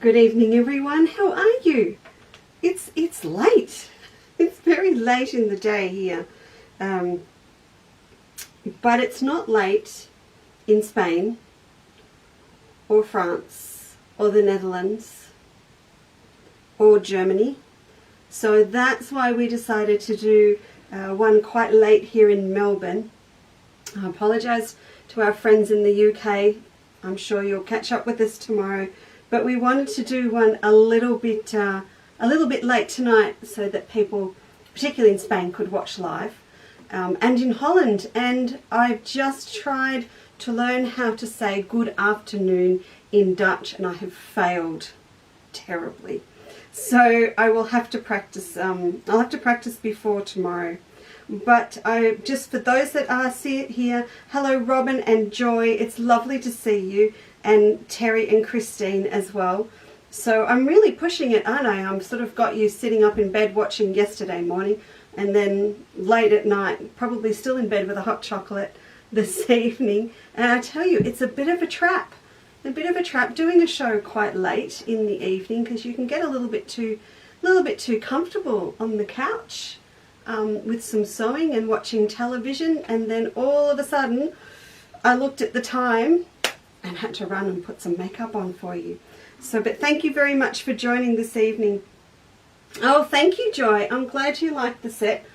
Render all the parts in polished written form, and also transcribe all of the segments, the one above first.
Good evening, everyone. How are you? It's late. It's very late in the day here, but it's not late in Spain or France or the Netherlands or Germany. So that's why we decided to do one quite late here in Melbourne. I apologise to our friends in the UK. I'm sure you'll catch up with us tomorrow. But we wanted to do one a little bit late tonight so that people, particularly in Spain, could watch live, and in Holland. And I've just tried to learn how to say good afternoon in Dutch, and I have failed terribly. So I will have to practice. I'll have to practice before tomorrow. But just for those that are here, hello Robin and Joy. It's lovely to see you. And Terry and Christine as well. So I'm really pushing it, aren't I? I'm sort of got you sitting up in bed watching yesterday morning, and then late at night, probably still in bed with a hot chocolate this evening. And I tell you, it's a bit of a trap. A bit of a trap doing a show quite late in the evening, because you can get a little bit too comfortable on the couch with some sewing and watching television, and then all of a sudden I looked at the time and had to run and put some makeup on for you. So, but thank you very much for joining this evening. Oh, thank you, Joy. I'm glad you like the set.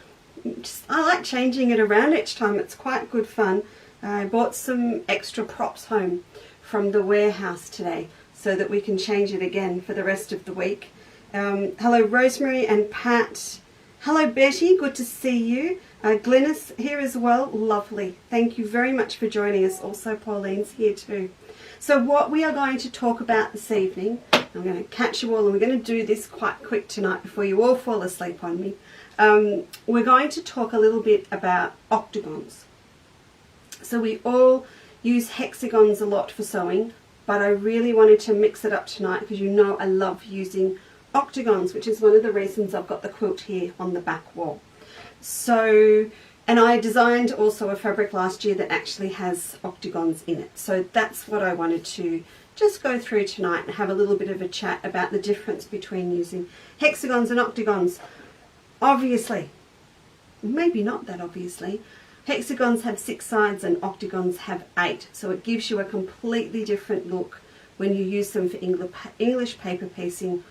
I like changing it around each time. It's quite good fun. I bought some extra props home from the warehouse today so that we can change it again for the rest of the week. Hello, Rosemary and Pat. Hello, Betty. Good to see you. Glynis here as well. Lovely. Thank you very much for joining us. Also, Pauline's here too. So what we are going to talk about this evening, I'm going to catch you all, and we're going to do this quite quick tonight before you all fall asleep on me. We're going to talk a little bit about octagons. So we all use hexagons a lot for sewing, but I really wanted to mix it up tonight because you know I love using octagons, which is one of the reasons I've got the quilt here on the back wall. So, and I designed also a fabric last year that actually has octagons in it. So that's what I wanted to just go through tonight and have a little bit of a chat about the difference between using hexagons and octagons. Obviously, maybe not that obviously, hexagons have 6 sides and octagons have 8. So it gives you a completely different look when you use them for English paper piecing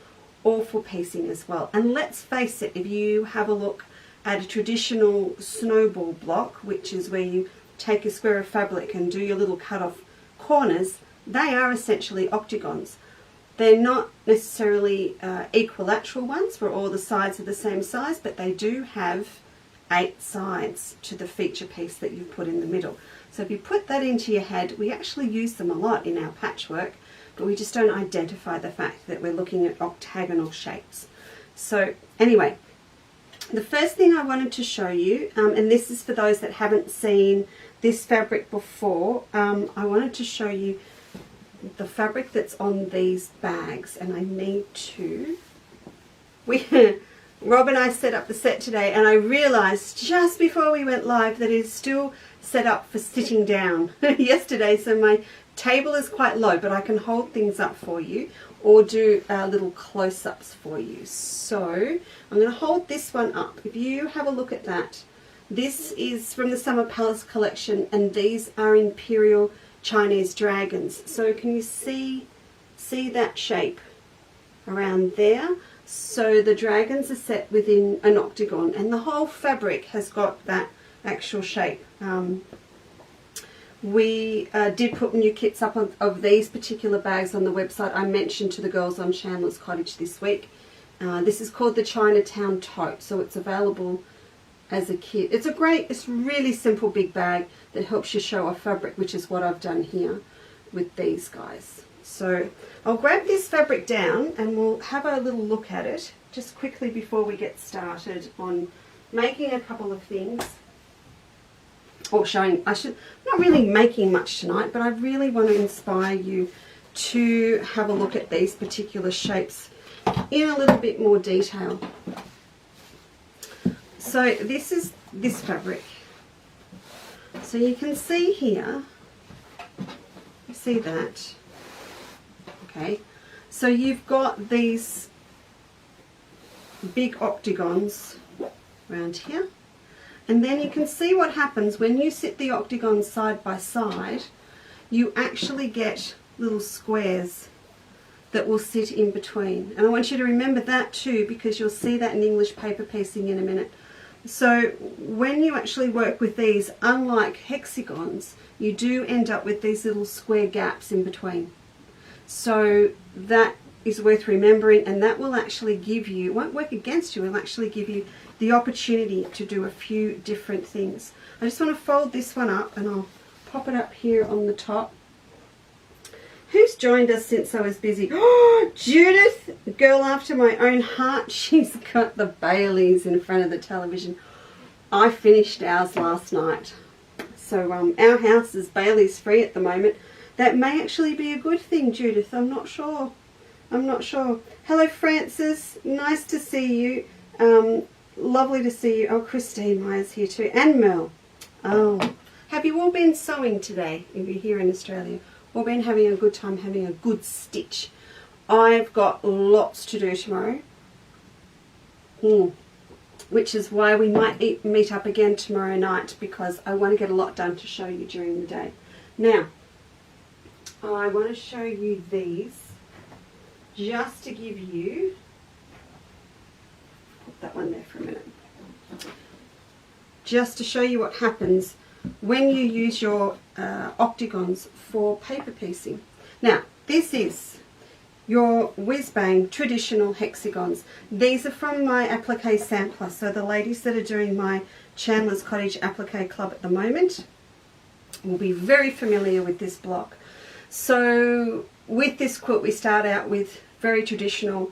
or for piecing as well. And let's face it, if you have a look at a traditional snowball block, which is where you take a square of fabric and do your little cut off corners, they are essentially octagons. They're not necessarily equilateral ones where all the sides are the same size, but they do have 8 sides to the feature piece that you've put in the middle. So if you put that into your head, we actually use them a lot in our patchwork, but we just don't identify the fact that we're looking at octagonal shapes. So anyway, the first thing I wanted to show you, and this is for those that haven't seen this fabric before, I wanted to show you the fabric that's on these bags, and I need to... Rob and I set up the set today, and I realised just before we went live that it's still set up for sitting down yesterday, so my table is quite low, but I can hold things up for you or do little close-ups for you. So I'm going to hold this one up. If you have a look at that, this is from the Summer Palace collection, and these are Imperial Chinese dragons. So can you see that shape around there? So the dragons are set within an octagon, and the whole fabric has got that actual shape. We did put new kits up of these particular bags on the website. I mentioned to the girls on Chandler's Cottage this week. This is called the Chinatown Tote, so it's available as a kit. It's really simple big bag that helps you show off fabric, which is what I've done here with these guys. So I'll grab this fabric down and we'll have a little look at it just quickly before we get started on making a couple of things. Or showing, not really making much tonight, but I really want to inspire you to have a look at these particular shapes in a little bit more detail. So this is this fabric. So you can see here, you see that, okay? So you've got these big octagons around here, and then you can see what happens when you sit the octagons side by side. You actually get little squares that will sit in between, and I want you to remember that too, because you'll see that in English paper piecing in a minute. So when you actually work with these, unlike hexagons, you do end up with these little square gaps in between. So that is worth remembering, and that will actually give you, it won't work against you, it will actually give you the opportunity to do a few different things. I just want to fold this one up and I'll pop it up here on the top. Who's joined us since I was busy? Oh, Judith, girl after my own heart. She's got the Baileys in front of the television. I finished ours last night. So our house is Baileys free at the moment. That may actually be a good thing, Judith. I'm not sure. I'm not sure. Hello, Francis. Nice to see you. Lovely to see you. Oh, Christine Myers here too. And Mel. Oh, have you all been sewing today if you're here in Australia? Or been having a good time, having a good stitch? I've got lots to do tomorrow, which is why we might meet up again tomorrow night, because I want to get a lot done to show you during the day. Now, I want to show you these just to give you, put that one there for a minute, just to show you what happens when you use your octagons for paper piecing. Now, this is your whiz bang traditional hexagons. These are from my applique sampler, so the ladies that are doing my Chandler's Cottage applique club at the moment will be very familiar with this block. So with this quilt we start out with very traditional,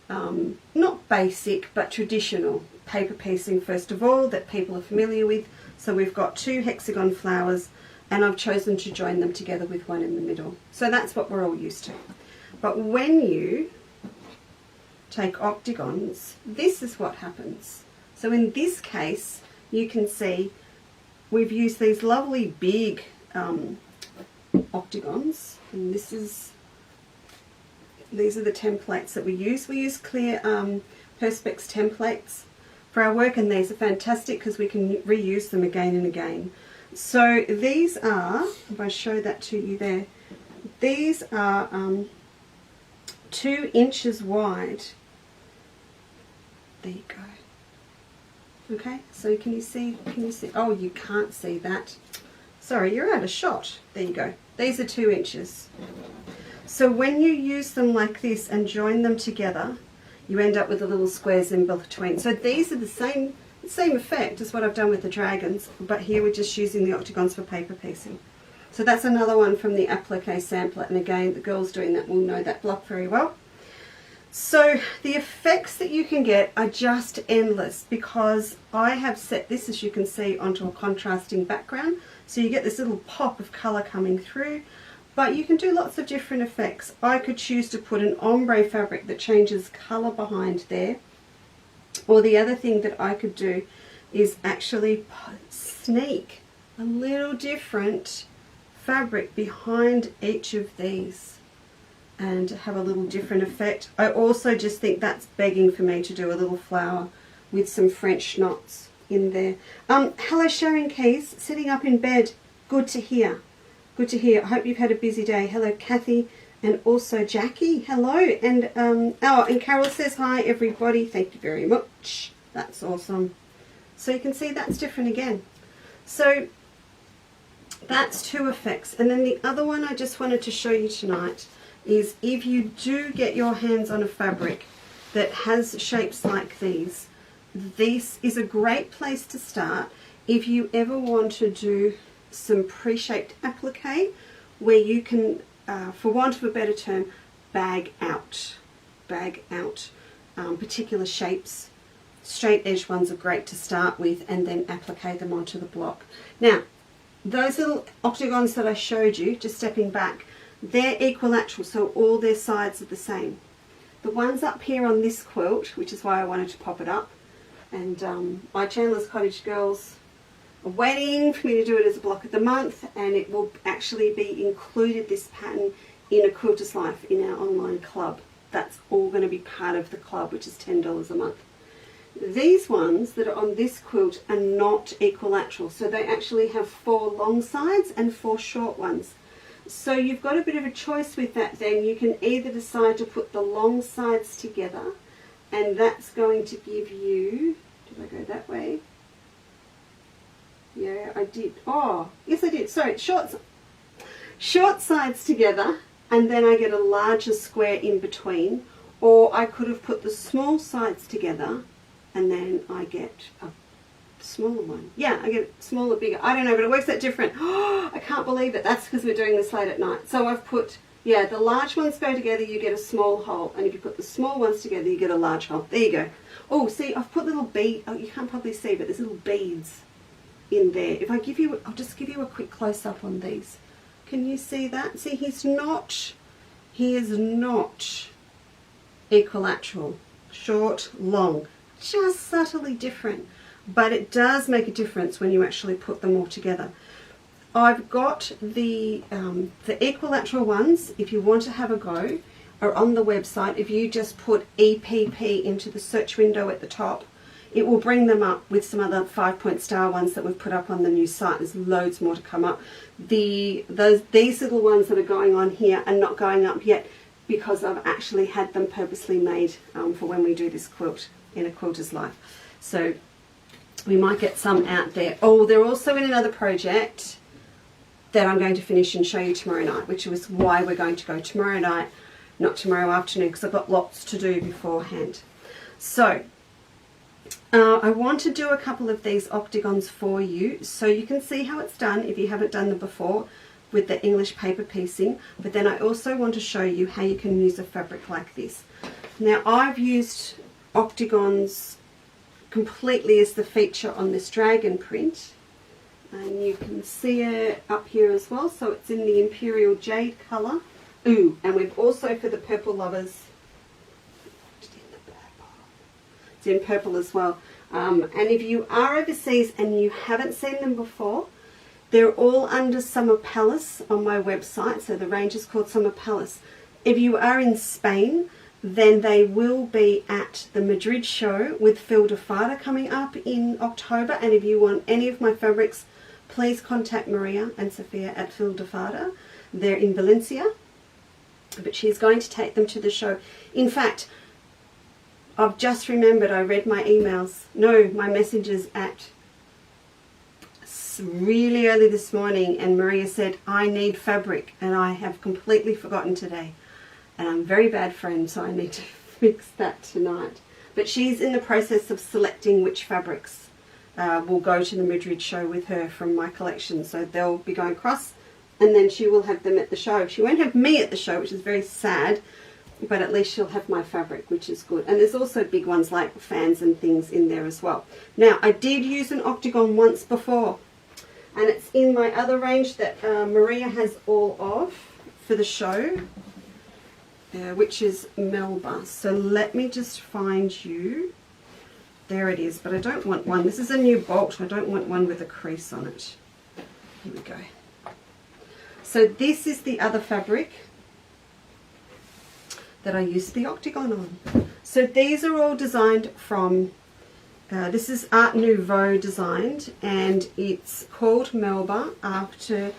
not basic but traditional paper piecing first of all, that people are familiar with. So we've got 2 hexagon flowers, and I've chosen to join them together with one in the middle. So that's what we're all used to. But when you take octagons, this is what happens. So in this case, you can see we've used these lovely big octagons, and these are the templates that we use. We use clear Perspex templates for our work, and these are fantastic because we can reuse them again and again. So these are, if I show that to you there, these are 2 inches wide. There you go. Okay, so can you see, oh, you can't see that. Sorry, you're out of shot. There you go. These are 2 inches. So when you use them like this and join them together, you end up with the little squares in between. So these are the same effect as what I've done with the dragons, but here we're just using the octagons for paper piecing. So that's another one from the applique sampler, and again, the girls doing that will know that block very well. So the effects that you can get are just endless, because I have set this, as you can see, onto a contrasting background. So you get this little pop of colour coming through, but you can do lots of different effects. I could choose to put an ombre fabric that changes colour behind there. Or the other thing that I could do is actually sneak a little different fabric behind each of these and have a little different effect. I also just think that's begging for me to do a little flower with some French knots in there. Hello Sharon Keys, sitting up in bed. Good to hear. Good to hear. I hope you've had a busy day. Hello Kathy, and also Jackie. Hello. And and Carol says hi everybody. Thank you very much. That's awesome. So you can see that's different again. So that's 2 effects. And then the other one I just wanted to show you tonight is, if you do get your hands on a fabric that has shapes like these, this is a great place to start if you ever want to do some pre-shaped applique where you can, for want of a better term, bag out particular shapes. Straight edge ones are great to start with, and then applique them onto the block. Now, those little octagons that I showed you, just stepping back, they're equilateral, so all their sides are the same. The ones up here on this quilt, which is why I wanted to pop it up, and my Chandler's Cottage girls are waiting for me to do it as a block of the month, and it will actually be included, this pattern, in A Quilter's Life in our online club. that's all going to be part of the club, which is $10 a month. These ones that are on this quilt are not equilateral, so they actually have 4 long sides and 4 short ones. So you've got a bit of a choice with that then. You can either decide to put the long sides together, and that's going to give you, did I go that way? Yeah, I did. Oh, yes I did. Sorry, short sides together, and then I get a larger square in between. Or I could have put the small sides together, and then I get a smaller one. Yeah, I get smaller, bigger. I don't know, but it works out different. Oh, I can't believe it. That's because we're doing this late at night. So I've put, yeah, the large ones go together, you get a small hole. And if you put the small ones together, you get a large hole. There you go. Oh, see, I've put little beads. Oh, you can't probably see, but there's little beads in there. If I give you, I'll just give you a quick close-up on these. Can you see that? See, he is not equilateral. Short, long. Just subtly different, but it does make a difference when you actually put them all together. I've got the equilateral ones, if you want to have a go, are on the website. If you just put EPP into the search window at the top, it will bring them up with some other 5-point star ones that we've put up on the new site. There's loads more to come up. These little ones that are going on here are not going up yet because I've actually had them purposely made for when we do this quilt in a quilter's life. So we might get some out there. Oh, they're also in another project that I'm going to finish and show you tomorrow night, which is why we're going to go tomorrow night, not tomorrow afternoon, because I've got lots to do beforehand. So I want to do a couple of these octagons for you so you can see how it's done if you haven't done them before with the English paper piecing. But then I also want to show you how you can use a fabric like this. Now I've used octagons completely as the feature on this dragon print, and you can see it up here as well. So it's in the Imperial jade colour. Ooh, and we've also, for the purple lovers, it's in purple as well. And if you are overseas and you haven't seen them before, they're all under Summer Palace on my website. So the range is called Summer Palace. If you are in Spain, then they will be at the Madrid show with Fil de Fada coming up in October. And if you want any of my fabrics, please contact Maria and Sophia at Fil de Fada. They're in Valencia, but she's going to take them to the show. In fact, I've just remembered I read my emails, my messages at really early this morning, and Maria said, I need fabric, and I have completely forgotten today. And I'm a very bad friend, so I need to fix that tonight. But she's in the process of selecting which fabrics will go to the Madrid show with her from my collection. So they'll be going across, and then she will have them at the show. She won't have me at the show, which is very sad, but at least she'll have my fabric, which is good. And there's also big ones like fans and things in there as well. Now, I did use an octagon once before, and it's in my other range that Maria has all of for the show, which is Melba. So let me just find you. There it is, but I don't want one. This is a new bolt. I don't want one with a crease on it. Here we go. So this is the other fabric that I used the octagon on. So these are all designed from, this is Art Nouveau designed, and it's called Melba after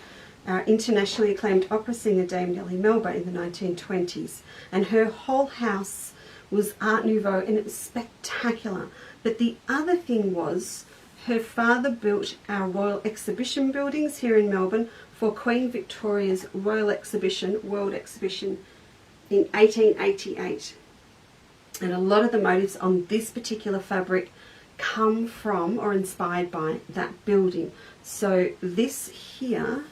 internationally acclaimed opera singer Dame Nellie Melba in the 1920s. And her whole house was Art Nouveau, and it was spectacular. But the other thing was, her father built our Royal Exhibition buildings here in Melbourne for Queen Victoria's Royal Exhibition, World Exhibition, in 1888. And a lot of the motifs on this particular fabric come from or inspired by that building. So this here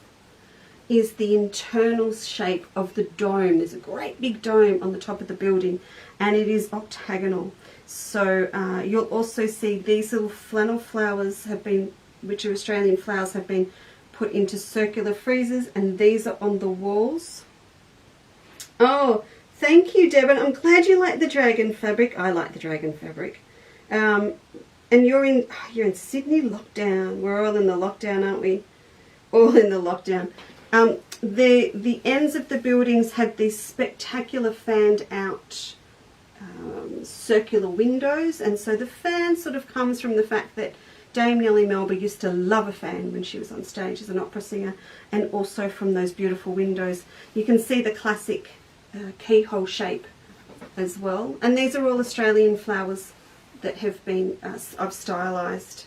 is the internal shape of the dome. There's a great big dome on the top of the building, and it is octagonal. So you'll also see these little flannel flowers have been, which are Australian flowers, have been put into circular freezers, and these are on the walls. Oh, thank you, Devon. I'm glad you like the dragon fabric. I like the dragon fabric. And you're in Sydney lockdown. We're all in the lockdown, aren't we? All in the lockdown. The ends of the buildings had these spectacular fanned out circular windows, and so the fan sort of comes from the fact that Dame Nellie Melba used to love a fan when she was on stage as an opera singer, and also from those beautiful windows. You can see the classic keyhole shape as well, and these are all Australian flowers that have been I've stylised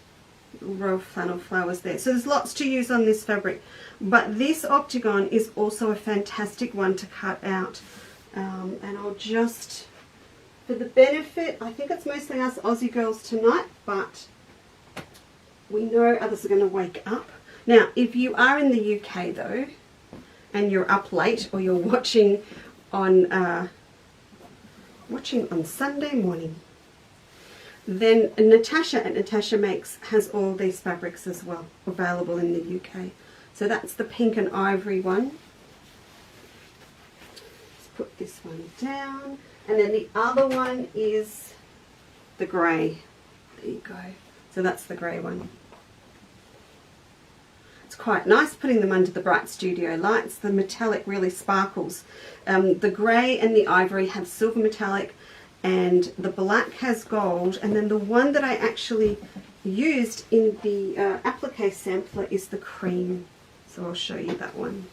royal flannel flowers there. So there's lots to use on this fabric, but this octagon is also a fantastic one to cut out. And I'll just, for the benefit, I think it's mostly us Aussie girls tonight, but we know others are going to wake up. Now, if you are in the UK though, and you're up late, or you're watching on Sunday morning, then Natasha at Natasha Makes has all these fabrics as well available in the UK. So that's the pink and ivory one. Let's put this one down. And then the other one is the grey. There you go. So that's the grey one. It's quite nice putting them under the bright studio lights. The metallic really sparkles. The grey and the ivory have silver metallic, and the black has gold, and then the one that I actually used in the applique sampler is the cream. So I'll show you that one.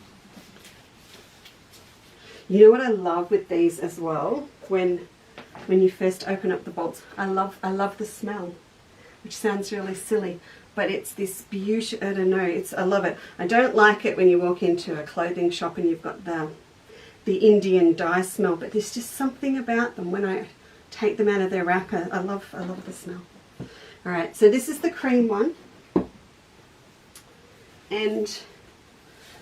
You know what I love with these as well, when you first open up the bolts, I love the smell, which sounds really silly, but it's this beauty. I don't know, I love it. I don't like it when you walk into a clothing shop and you've got the Indian dye smell, but there's just something about them when I take them out of their wrapper. I love the smell. All right, so this is the cream one, and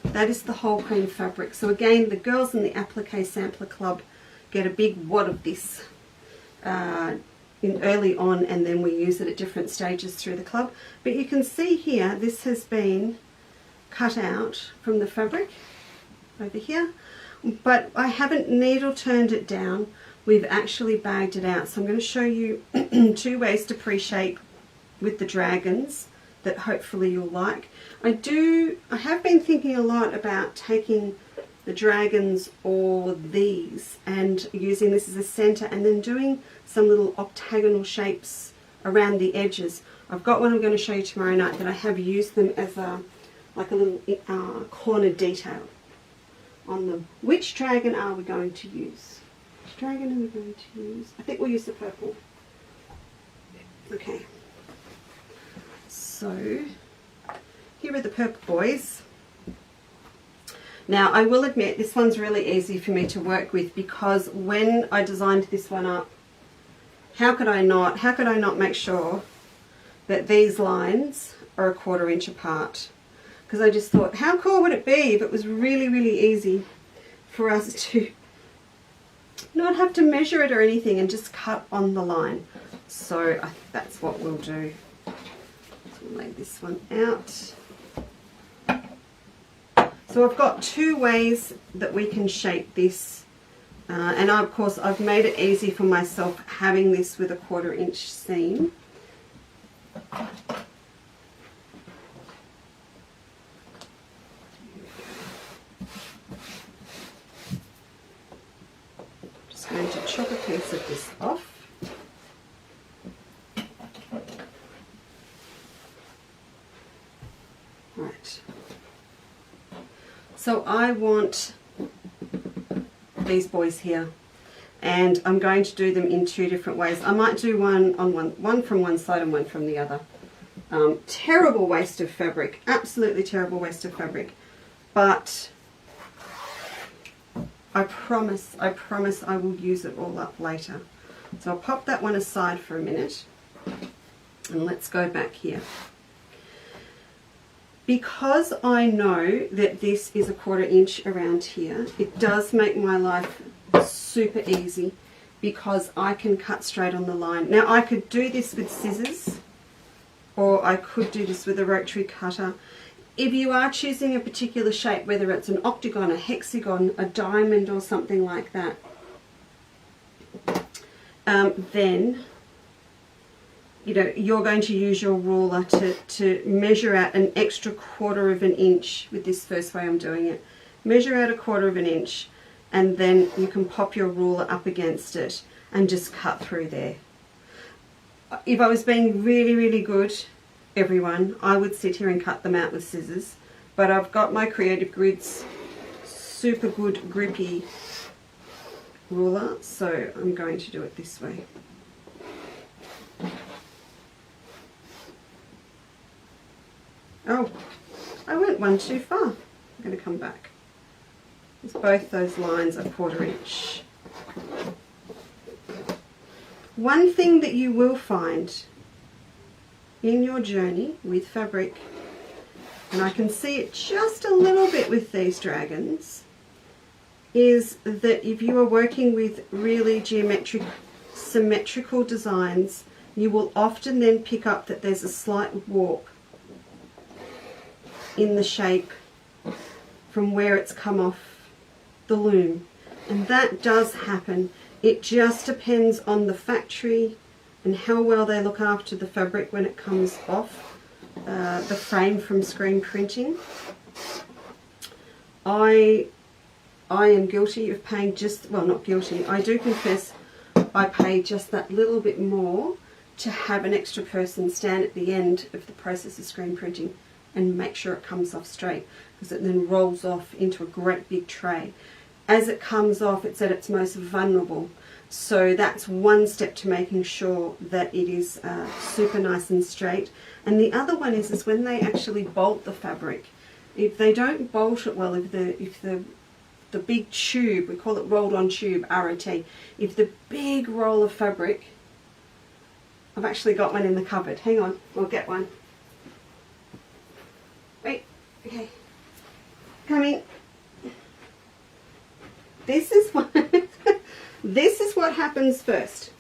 that is the whole cream fabric. So again, the girls in the Applique Sampler Club get a big wad of this early on, and then we use it at different stages through the club. But you can see here, this has been cut out from the fabric over here, but I haven't needle turned it down. We've actually bagged it out. So I'm going to show you two ways to pre-shape with the dragons that hopefully you'll like. I have been thinking a lot about taking the dragons or these and using this as a center, and then doing some little octagonal shapes around the edges. I've got one I'm going to show you tomorrow night that I have used them as like a little corner detail on them. Which dragon are we going to use? Which dragon are we going to use? I think we'll use the purple. Okay. So here are the purple boys. Now I will admit this one's really easy for me to work with, because when I designed this one up, how could I not make sure that these lines are 1/4 inch apart? Because I just thought, how cool would it be if it was really, really easy for us to not have to measure it or anything and just cut on the line. So I think that's what we'll do. So we'll lay this one out. So I've got two ways that we can shape this, and of course I've made it easy for myself having this with a 1/4 inch seam. Just going to chop a piece of this off. Right. So I want these boys here, and I'm going to do them in two different ways. I might do one from one side and one from the other. Terrible waste of fabric, absolutely terrible waste of fabric, but I promise I will use it all up later. So I'll pop that one aside for a minute, and let's go back here. Because I know that this is a 1/4 inch around here, it does make my life super easy, because I can cut straight on the line. Now I could do this with scissors, or I could do this with a rotary cutter. If you are choosing a particular shape, whether it's an octagon, a hexagon, a diamond or something like that, then you know, you're going to use your ruler to measure out an extra 1/4 of an inch with this first way I'm doing it. Measure out a 1/4 of an inch, and then you can pop your ruler up against it and just cut through there. If I was being really, really good, everyone, I would sit here and cut them out with scissors, but I've got my Creative Grids super good grippy ruler, so I'm going to do it this way. Oh, I went one too far. I'm going to come back. It's both those lines a 1/4 inch. One thing that you will find in your journey with fabric, and I can see it just a little bit with these dragons, is that if you are working with really geometric, symmetrical designs, you will often then pick up that there's a slight warp in the shape from where it's come off the loom, and that does happen. It just depends on the factory and how well they look after the fabric when it comes off the frame from screen printing. I am guilty of paying just, well, not guilty, I do confess I pay just that little bit more to have an extra person stand at the end of the process of screen printing and make sure it comes off straight, because it then rolls off into a great big tray. As it comes off, it's at its most vulnerable, so that's one step to making sure that it is super nice and straight. And the other one is when they actually bolt the fabric, if they don't bolt it well, if the big tube, we call it rolled on tube, ROT, if the big roll of fabric, I've actually got one in the cupboard, hang on, we'll get one. Wait, okay, coming. This is what this is what happens first.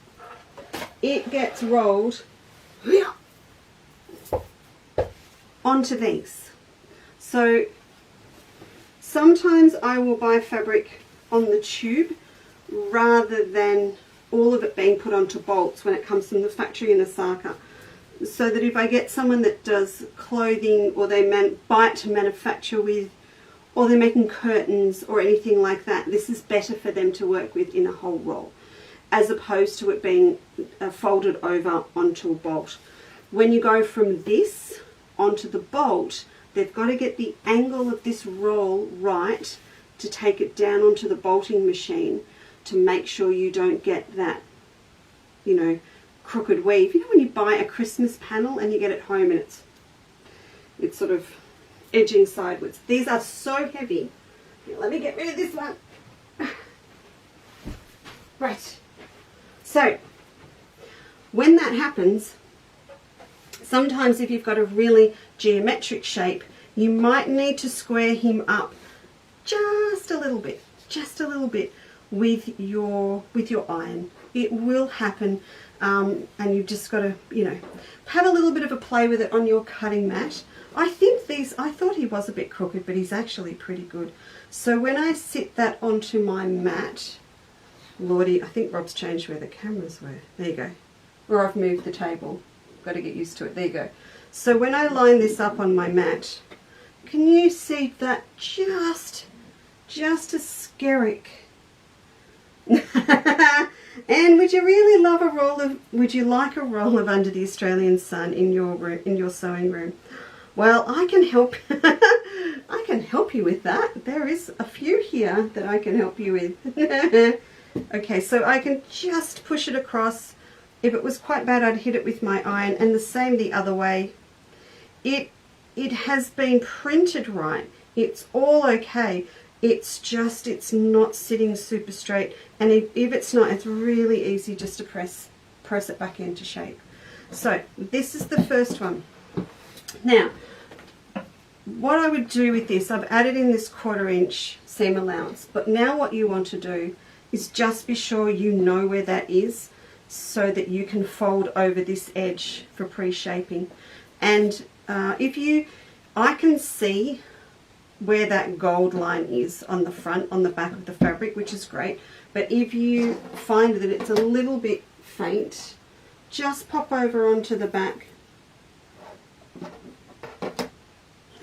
It gets rolled onto these. So sometimes I will buy fabric on the tube rather than all of it being put onto bolts when it comes from the factory in Osaka, so that if I get someone that does clothing, or they buy it to manufacture with, or they're making curtains or anything like that, this is better for them to work with in a whole roll, as opposed to it being folded over onto a bolt. When you go from this onto the bolt, they've got to get the angle of this roll right to take it down onto the bolting machine, to make sure you don't get that, you know, crooked weave. You know when you buy a Christmas panel and you get it home and it's sort of edging sideways. These are so heavy. Here, let me get rid of this one. Right. So when that happens, sometimes if you've got a really geometric shape, you might need to square him up just a little bit with your iron. It will happen, and you've just got to, you know, have a little bit of a play with it on your cutting mat. I thought he was a bit crooked, but he's actually pretty good. So when I sit that onto my mat, Lordy, I think Rob's changed where the cameras were. There you go. Or I've moved the table. Got to get used to it. There you go. So when I line this up on my mat, can you see that just a skerrick? And would you really love a roll of, would you like a roll of Under the Australian Sun in your room, in your sewing room? Well, I can help. I can help you with that. There is a few here that I can help you with. Okay, so I can just push it across. If it was quite bad, I'd hit it with my iron, and the same the other way. It has been printed right. It's all okay. It's just, it's not sitting super straight, and if it's not, it's really easy just to press it back into shape. So this is the first one. Now, what I would do with this, I've added in this 1/4 inch seam allowance, but now what you want to do is just be sure you know where that is, so that you can fold over this edge for pre-shaping. And I can see where that gold line is on the front, on the back of the fabric, which is great. But if you find that it's a little bit faint, just pop over onto the back.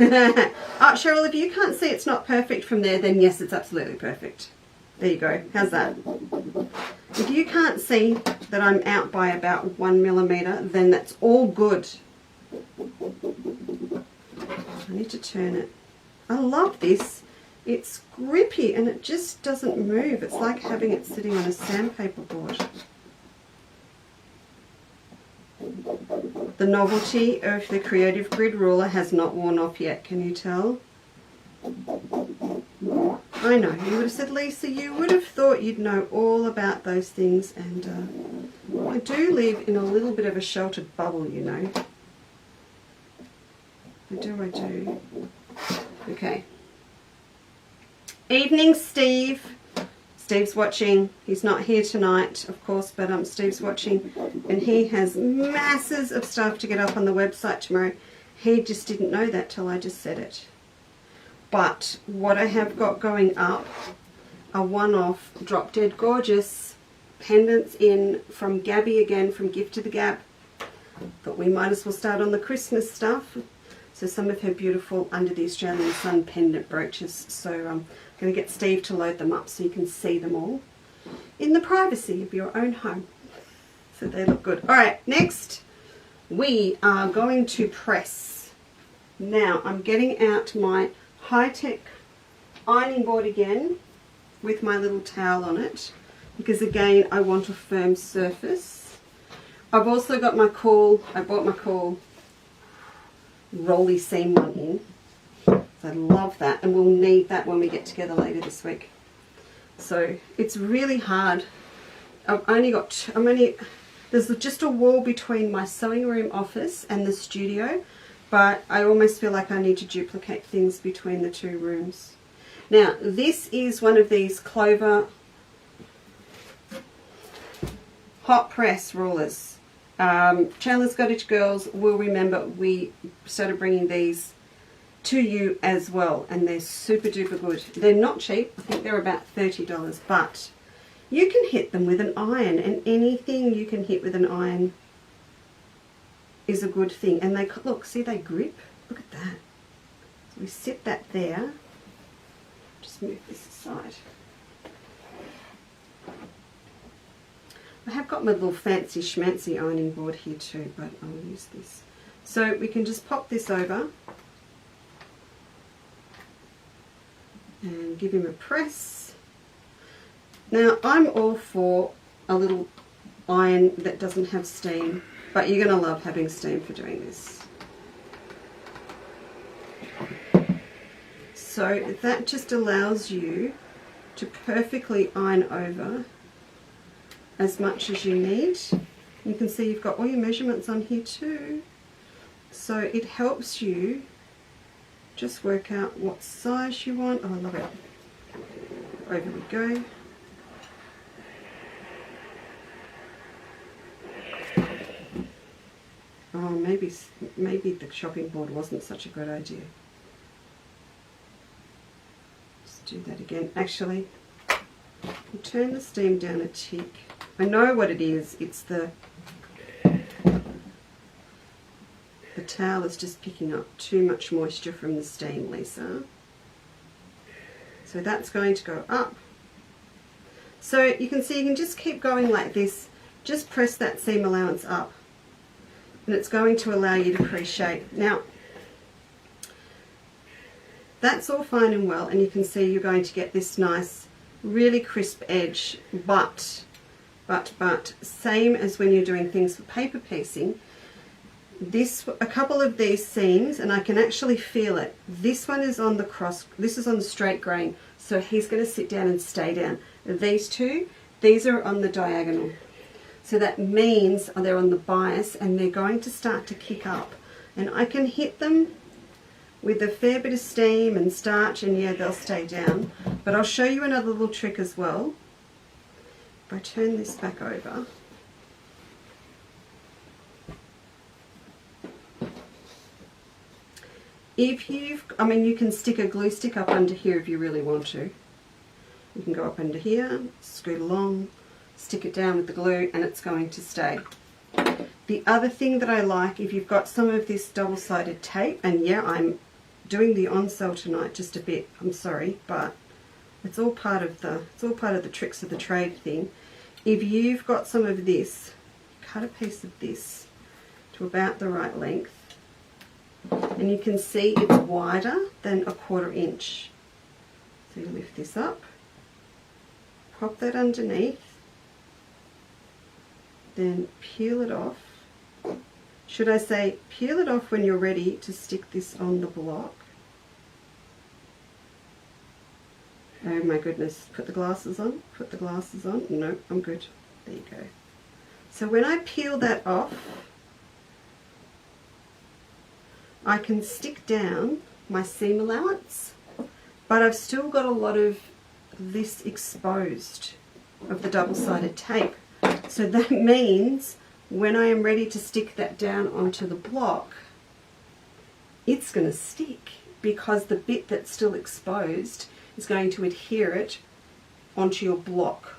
Oh, Cheryl, if you can't see it's not perfect from there, then yes, it's absolutely perfect. There you go. How's that? If you can't see that I'm out by about 1 millimeter, then that's all good. I need to turn it. I love this. It's grippy and it just doesn't move. It's like having it sitting on a sandpaper board. The novelty of the Creative Grid ruler has not worn off yet, can you tell? I know, you would have said, Lisa, you would have thought you'd know all about those things, and I do live in a little bit of a sheltered bubble, you know. I do. Okay. Evening, Steve. Steve's watching. He's not here tonight, of course, but Steve's watching, and he has masses of stuff to get up on the website tomorrow. He just didn't know that till I just said it. But what I have got going up are one-off Drop Dead Gorgeous pendants in from Gabby again, from Gift to the Gab. But we might as well start on the Christmas stuff. So some of her beautiful Under the Australian Sun pendant brooches. So I'm going to get Steve to load them up so you can see them all in the privacy of your own home. So they look good. All right, next we are going to press. Now I'm getting out my high-tech ironing board again with my little towel on it, because again I want a firm surface. I've also got my cool, I bought my cool rolly seam one in. So I love that, and we'll need that when we get together later this week. So it's really hard. There's just a wall between my sewing room office and the studio, but I almost feel like I need to duplicate things between the two rooms. Now, this is one of these Clover hot press rulers. Chandler's Cottage girls will remember we started bringing these to you as well, and they're super duper good. They're not cheap. I think they're about $30, but you can hit them with an iron, and anything you can hit with an iron is a good thing. And they look, see, they grip. Look at that. So we set that there. Just move this aside. I have got my little fancy schmancy ironing board here too, but I'll use this. So we can just pop this over and give him a press. Now I'm all for a little iron that doesn't have steam, but you're going to love having steam for doing this. So that just allows you to perfectly iron over as much as you need. You can see you've got all your measurements on here too. So it helps you just work out what size you want. Oh, I love it. Over we go. Oh, maybe the chopping board wasn't such a good idea. Let's do that again. Actually, we'll turn the steam down a tick. I know what it is. It's the towel is just picking up too much moisture from the steam, Lisa. So that's going to go up. So you can see you can just keep going like this. Just press that seam allowance up, and it's going to allow you to pre-shape. Now, that's all fine and well, and you can see you're going to get this nice, really crisp edge, but same as when you're doing things for paper piecing, a couple of these seams, and I can actually feel it. This one is on the cross, this is on the straight grain, so he's going to sit down and stay down. These two, these are on the diagonal. So that means they're on the bias, and they're going to start to kick up. And I can hit them with a fair bit of steam and starch, and yeah, they'll stay down. But I'll show you another little trick as well. If I turn this back over, you can stick a glue stick up under here if you really want to. You can go up under here, scoot along, stick it down with the glue, and it's going to stay. The other thing that I like, if you've got some of this double-sided tape, and yeah, I'm doing the on sale tonight just a bit, I'm sorry, but it's all part of the tricks of the trade thing. If you've got some of this, cut a piece of this to about the right length, and you can see it's wider than a 1/4 inch. So you lift this up, pop that underneath, then peel it off. Should I say peel it off when you're ready to stick this on the block? Oh my goodness, put the glasses on, put the glasses on. No, I'm good. There you go. So when I peel that off, I can stick down my seam allowance, but I've still got a lot of this exposed of the double-sided tape. So that means when I am ready to stick that down onto the block, it's going to stick because the bit that's still exposed is going to adhere it onto your block,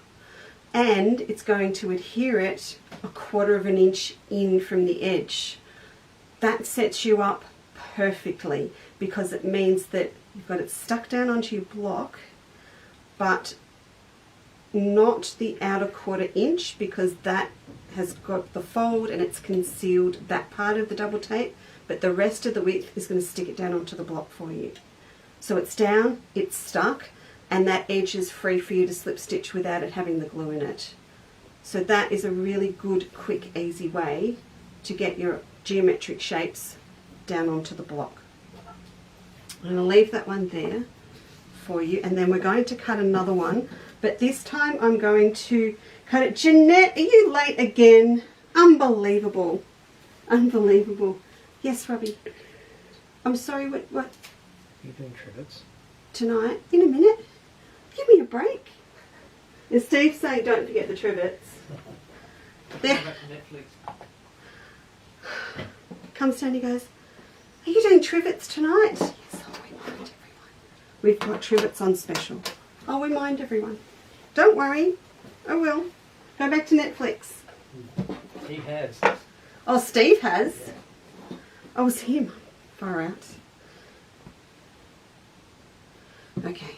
and it's going to adhere it 1/4 inch in from the edge. That sets you up perfectly because it means that you've got it stuck down onto your block, but not the outer 1/4 inch, because that has got the fold and it's concealed that part of the double tape, but the rest of the width is going to stick it down onto the block for you. So it's down, it's stuck, and that edge is free for you to slip stitch without it having the glue in it. So that is a really good, quick, easy way to get your geometric shapes down onto the block. I'm going to leave that one there for you, and then we're going to cut another one, but this time I'm going to cut it. Jeanette, are you late again? Unbelievable. Unbelievable. Yes, Robbie. I'm sorry, what? Are you doing trivets? Tonight? In a minute. Give me a break. And Steve's saying don't forget the trivets. There. Netflix. Comes down, he goes, are you doing trivets tonight? Yes, I'll remind everyone. We've got trivets on special. I'll remind everyone. Don't worry. I will. Go back to Netflix. He has. Oh, Steve has. Oh, it was him. Far out. Okay.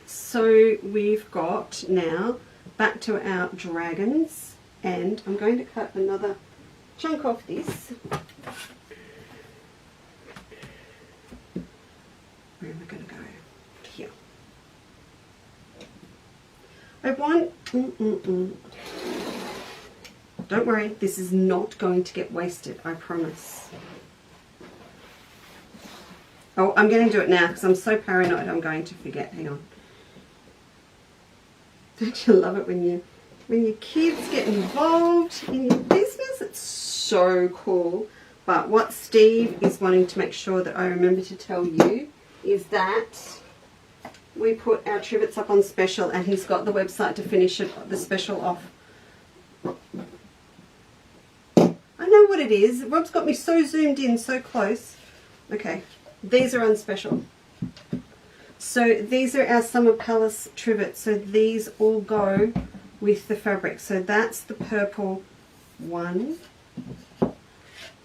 So we've got now back to our dragons, and I'm going to cut another chunk off this. Where am I going to go? Here. I want... Don't worry, this is not going to get wasted, I promise. Oh, I'm going to do it now because I'm so paranoid I'm going to forget. Hang on. Don't you love it when your kids get involved in your business? It's so cool. But what Steve is wanting to make sure that I remember to tell you is that we put our trivets up on special, and he's got the website to finish it, the special off. I know what it is. Rob's got me so zoomed in, so close. Okay, these are on special. So these are our Summer Palace trivets. So these all go with the fabric. So that's the purple one.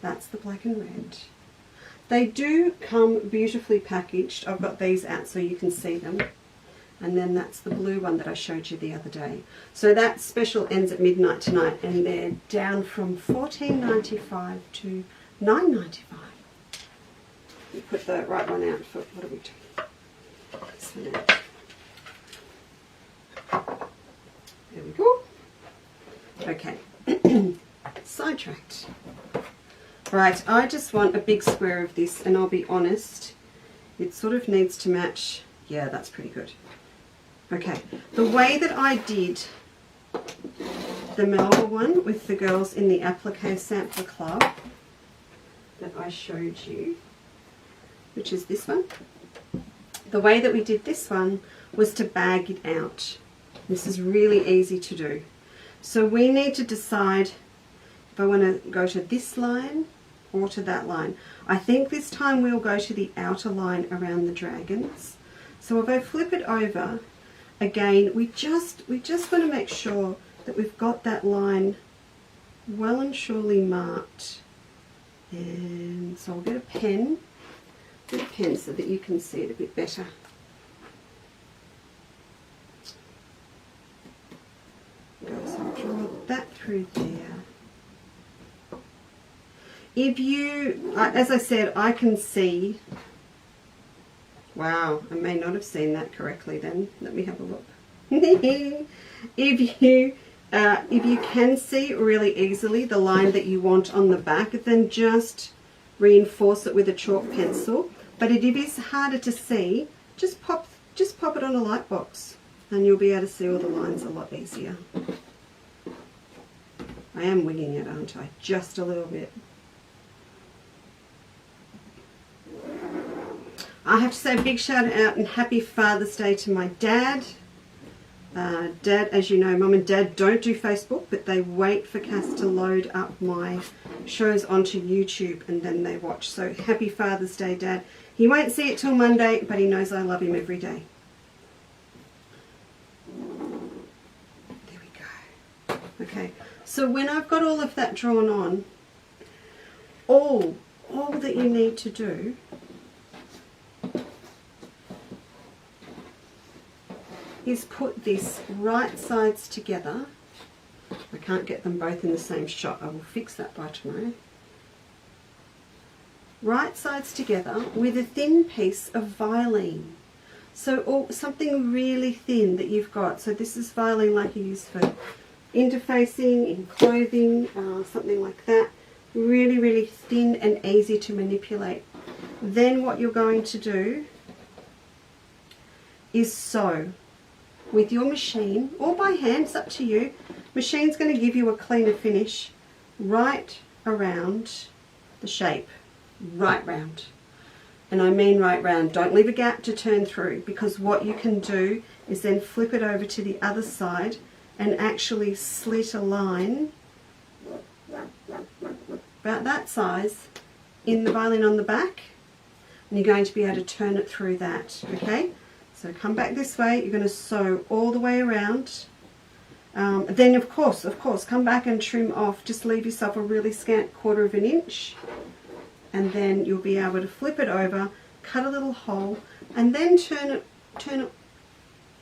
That's the black and red. They do come beautifully packaged. I've got these out so you can see them. And then that's the blue one that I showed you the other day. So that special ends at midnight tonight, and they're down from $14.95 to $9.95. You put the right one out for, what are we doing? This one out. There we go. Okay. Sidetracked. Right, I just want a big square of this, and I'll be honest, it sort of needs to match. Yeah, that's pretty good. Okay, the way that I did the Melba one with the girls in the Applique Sampler Club that I showed you, which is this one, the way that we did this one was to bag it out. This is really easy to do. So we need to decide if I want to go to this line or to that line. I think this time we'll go to the outer line around the dragons. So if I flip it over, again, we just want to make sure that we've got that line well and surely marked. And so I'll get a pen so that you can see it a bit better. So I'll draw that through there. If you, as I said, I can see, wow, I may not have seen that correctly then. Let me have a look. If you can see really easily the line that you want on the back, then just reinforce it with a chalk pencil. But if it is harder to see, just pop it on a light box and you'll be able to see all the lines a lot easier. I am winging it, aren't I? Just a little bit. I have to say a big shout out and happy Father's Day to my dad. Dad, as you know, Mum and Dad don't do Facebook, but they wait for Cass to load up my shows onto YouTube and then they watch. So happy Father's Day, Dad. He won't see it till Monday, but he knows I love him every day. There we go. Okay, so when I've got all of that drawn on, all that you need to do is put this right sides together. I can't get them both in the same shot. I will fix that by tomorrow. Right sides together with a thin piece of Vilene. So something really thin that you've got. So this is Vilene like you use for interfacing, in clothing, something like that. Really, really thin and easy to manipulate. Then what you're going to do is sew with your machine or by hand, it's up to you. Machine's going to give you a cleaner finish right around the shape, right round. And I mean right round. Don't leave a gap to turn through, because what you can do is then flip it over to the other side and actually slit a line about that size in the Vilene on the back, and you're going to be able to turn it through that. Okay, so come back this way, you're going to sew all the way around. Then of course come back and trim off, just leave yourself a really scant 1/4 of an inch, and then you'll be able to flip it over, cut a little hole, and then turn it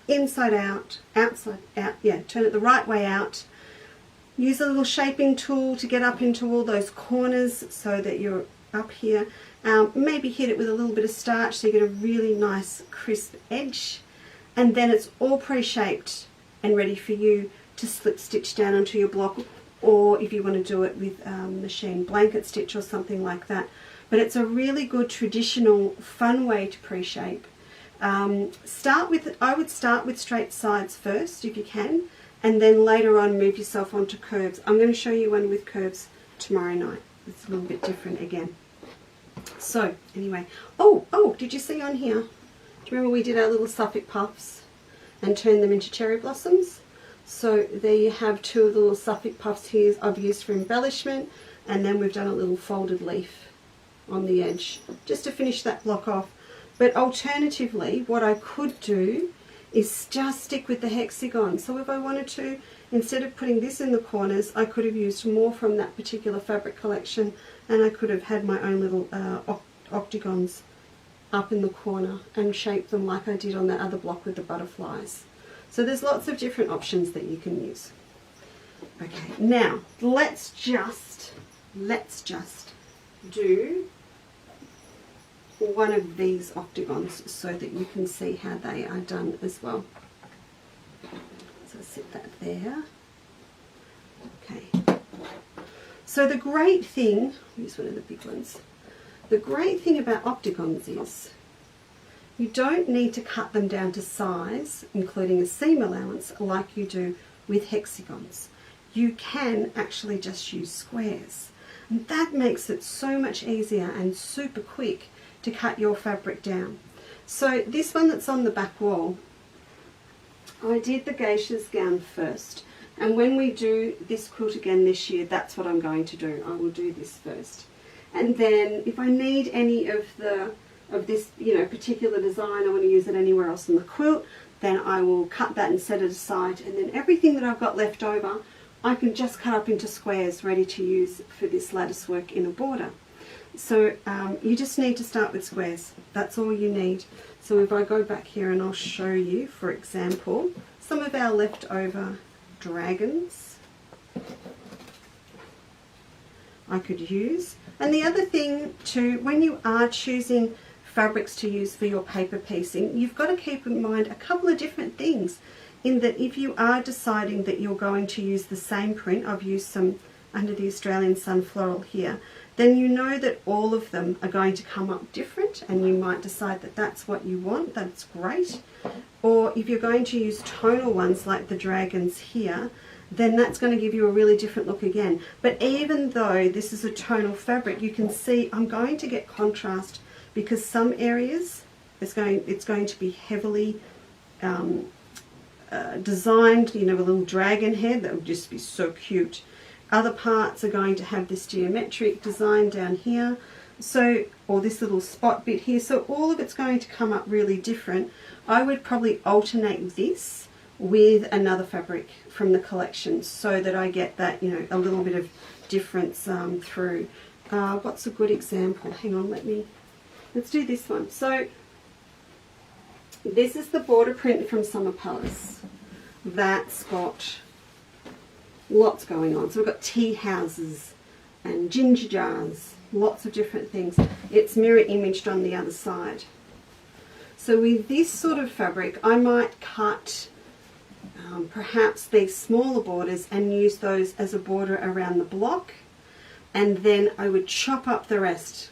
inside out, outside out, yeah, turn it the right way out. Use a little shaping tool to get up into all those corners so that you're up here. Maybe hit it with a little bit of starch so you get a really nice crisp edge, and then it's all pre-shaped and ready for you to slip stitch down onto your block, or if you want to do it with machine blanket stitch or something like that. But it's a really good traditional fun way to pre-shape. I would start with straight sides first if you can, and then later on move yourself onto curves. I'm going to show you one with curves tomorrow night. It's a little bit different again. So anyway, oh, did you see on here, do you remember we did our little Suffolk puffs and turned them into cherry blossoms? So there you have 2 of the little Suffolk puffs here I've used for embellishment, and then we've done a little folded leaf on the edge just to finish that block off. But alternatively, what I could do is just stick with the hexagon. So if I wanted to, instead of putting this in the corners, I could have used more from that particular fabric collection, and I could have had my own little octagons up in the corner and shaped them like I did on that other block with the butterflies. So there's lots of different options that you can use. Okay, now let's just do one of these octagons so that you can see how they are done as well. So set that there. Okay. So the great thing, I'll use one of the big ones. The great thing about octagons is you don't need to cut them down to size, including a seam allowance, like you do with hexagons. You can actually just use squares. And that makes it so much easier and super quick to cut your fabric down. So this one that's on the back wall, I did the geisha's gown first, and when we do this quilt again this year, that's what I'm going to do. I will do this first, and then if I need any of this particular design, I want to use it anywhere else in the quilt, then I will cut that and set it aside, and then everything that I've got left over I can just cut up into squares ready to use for this lattice work in a border. So you just need to start with squares. That's all you need. So if I go back here and I'll show you, for example, some of our leftover dragons I could use. And the other thing too, when you are choosing fabrics to use for your paper piecing, you've got to keep in mind a couple of different things, in that if you are deciding that you're going to use the same print, I've used some under the Australian Sun Floral here, then you know that all of them are going to come up different, and you might decide that that's what you want. That's great. Or if you're going to use tonal ones like the dragons here, then that's going to give you a really different look again. But even though this is a tonal fabric, you can see I'm going to get contrast, because some areas it's going to be heavily designed, you know, a little dragon head that would just be so cute. Other parts are going to have this geometric design down here, so, or this little spot bit here, so all of it's going to come up really different. I would probably alternate this with another fabric from the collection so that I get that, you know, a little bit of difference through. What's a good example? Hang on, let's do this one. So this is the border print from Summer Palace. That's got lots going on. So we've got tea houses and ginger jars, lots of different things. It's mirror imaged on the other side. So with this sort of fabric, I might cut perhaps these smaller borders and use those as a border around the block, and then I would chop up the rest,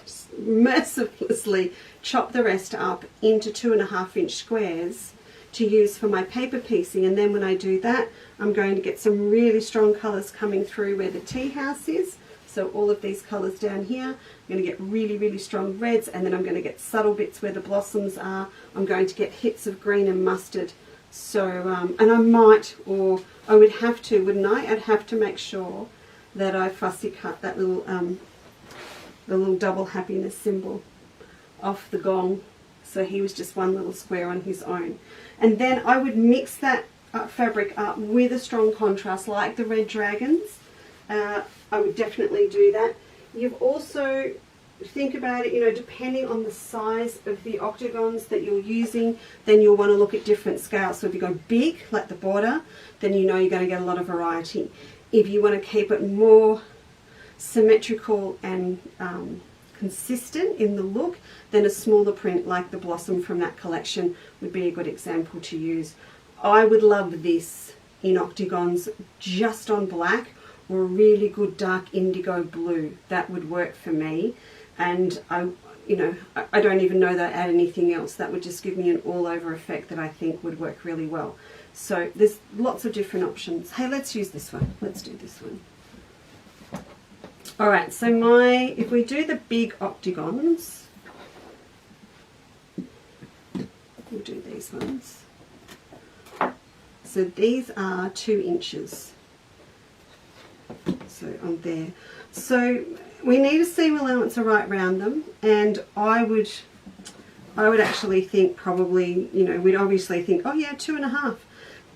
just mercilessly chop the rest up into 2.5-inch squares to use for my paper piecing. And then when I do that, I'm going to get some really strong colours coming through where the tea house is. So all of these colours down here, I'm going to get really, really strong reds, and then I'm going to get subtle bits where the blossoms are. I'm going to get hits of green and mustard. So, and I might, or I would have to, wouldn't I? I'd have to make sure that I fussy cut that little, the little double happiness symbol off the gong. So he was just one little square on his own. And then I would mix that fabric up with a strong contrast like the red dragons. I would definitely do that. You've also, think about it, you know, depending on the size of the octagons that you're using, then you'll want to look at different scales. So if you go big, like the border, then you know you're going to get a lot of variety. If you want to keep it more symmetrical and consistent in the look, then a smaller print like the blossom from that collection would be a good example to use. I would love this in octagons just on black, or a really good dark indigo blue. That would work for me. And I don't even know that I add anything else. That would just give me an all-over effect that I think would work really well. So there's lots of different options. Hey, let's use this one. Let's do this one. All right, so if we do the big octagons, we'll do these ones. So these are 2 inches. So on there. So we need a seam allowance right round them, and I would actually think probably, you know, we'd obviously think, oh yeah, 2.5.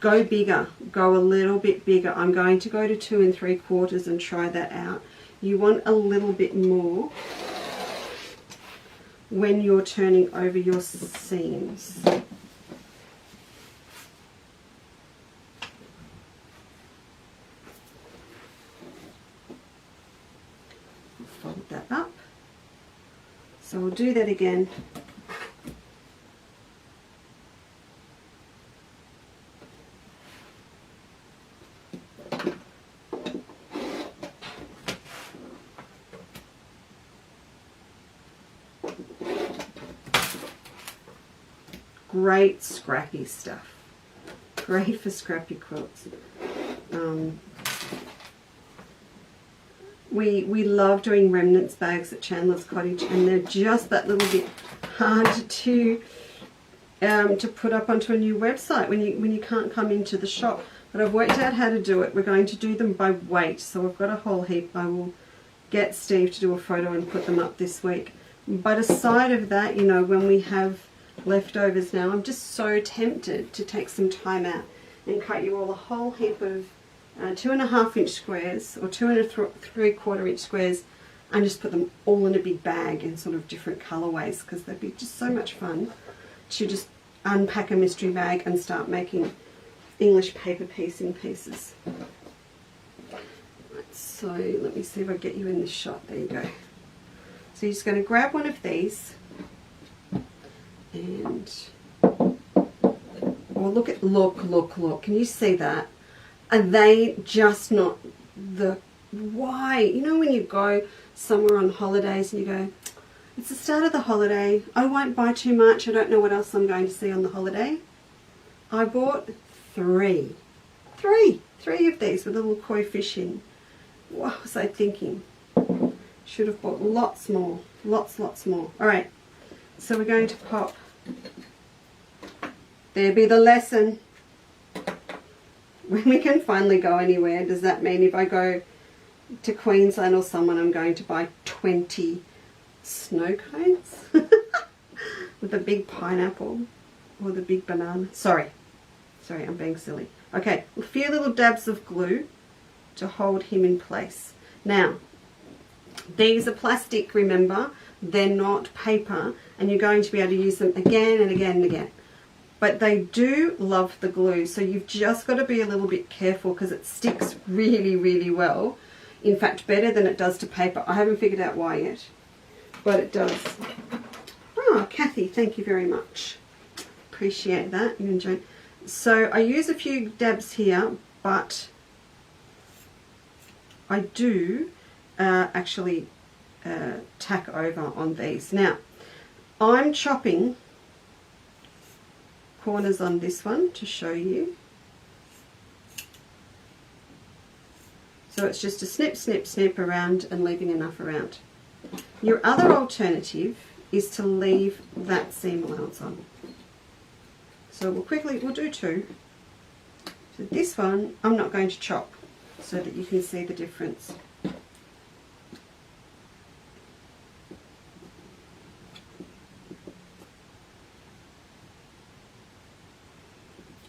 Go bigger, go a little bit bigger. I'm going to go to 2 3/4 and try that out. You want a little bit more when you're turning over your seams. Fold that up. So we'll do that again. Great scrappy stuff. Great for scrappy quilts. We love doing remnants bags at Chandler's Cottage, and they're just that little bit hard to put up onto a new website when you can't come into the shop. But I've worked out how to do it. We're going to do them by weight, so I've got a whole heap. I will get Steve to do a photo and put them up this week. But aside of that, you know, when we have leftovers now, I'm just so tempted to take some time out and cut you all a whole heap of 2.5 inch squares or 2 3/4 inch squares, and just put them all in a big bag in sort of different colorways, because they'd be just so much fun to just unpack a mystery bag and start making English paper piecing pieces. Right, so let me see if I get you in this shot. There you go. So you're just going to grab one of these and, oh, look, can you see that? Are they just not the, why? You know when you go somewhere on holidays and you go, it's the start of the holiday, I won't buy too much, I don't know what else I'm going to see on the holiday. I bought three of these with a little koi fish in. What was I thinking? Should have bought lots more, lots more. Alright, so we're going to pop, there be the lesson. When we can finally go anywhere, does that mean if I go to Queensland or someone, I'm going to buy 20 snow cones with the big pineapple or the big banana? Sorry, I'm being silly. Okay, a few little dabs of glue to hold him in place. Now, these are plastic, remember, they're not paper, and you're going to be able to use them again and again and again. But they do love the glue, so you've just got to be a little bit careful because it sticks really, really well. In fact, better than it does to paper. I haven't figured out why yet, but it does. Oh, Kathy, thank you very much. Appreciate that. You enjoyed. So I use a few dabs here, but I do actually tack over on these. Now, I'm chopping corners on this one to show you. So it's just a snip, snip, snip around and leaving enough around. Your other alternative is to leave that seam allowance on. So we'll do two. So this one I'm not going to chop so that you can see the difference.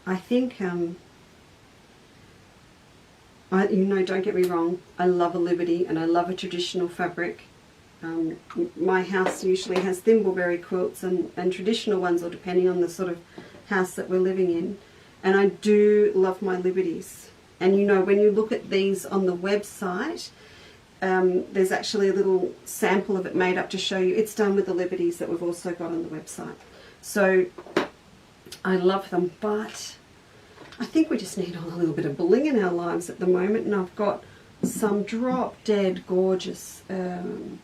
I think, you know, don't get me wrong, I love a Liberty and I love a traditional fabric. My house usually has thimbleberry quilts and traditional ones, or depending on the sort of house that we're living in. And I do love my Liberties. And you know, when you look at these on the website, there's actually a little sample of it made up to show you. It's done with the Liberties that we've also got on the website. So I love them, but I think we just need a little bit of bling in our lives at the moment, and I've got some drop dead gorgeous. Do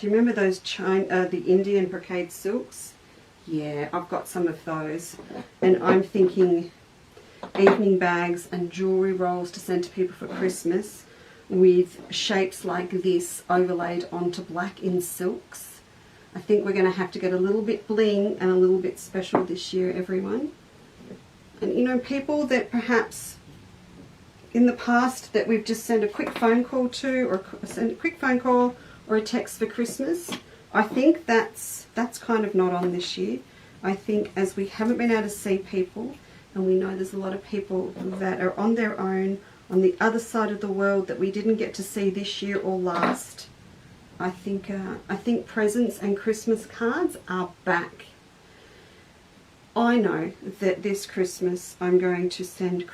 you remember those the Indian brocade silks? Yeah, I've got some of those, and I'm thinking evening bags and jewellery rolls to send to people for Christmas with shapes like this overlaid onto black in silks. I think we're going to have to get a little bit bling and a little bit special this year, everyone. And you know, people that perhaps in the past that we've just sent a quick phone call to, or send a quick phone call or a text for Christmas, I think that's kind of not on this year. I think as we haven't been able to see people, and we know there's a lot of people that are on their own on the other side of the world that we didn't get to see this year or last, I think presents and Christmas cards are back. I know that this Christmas I'm going to send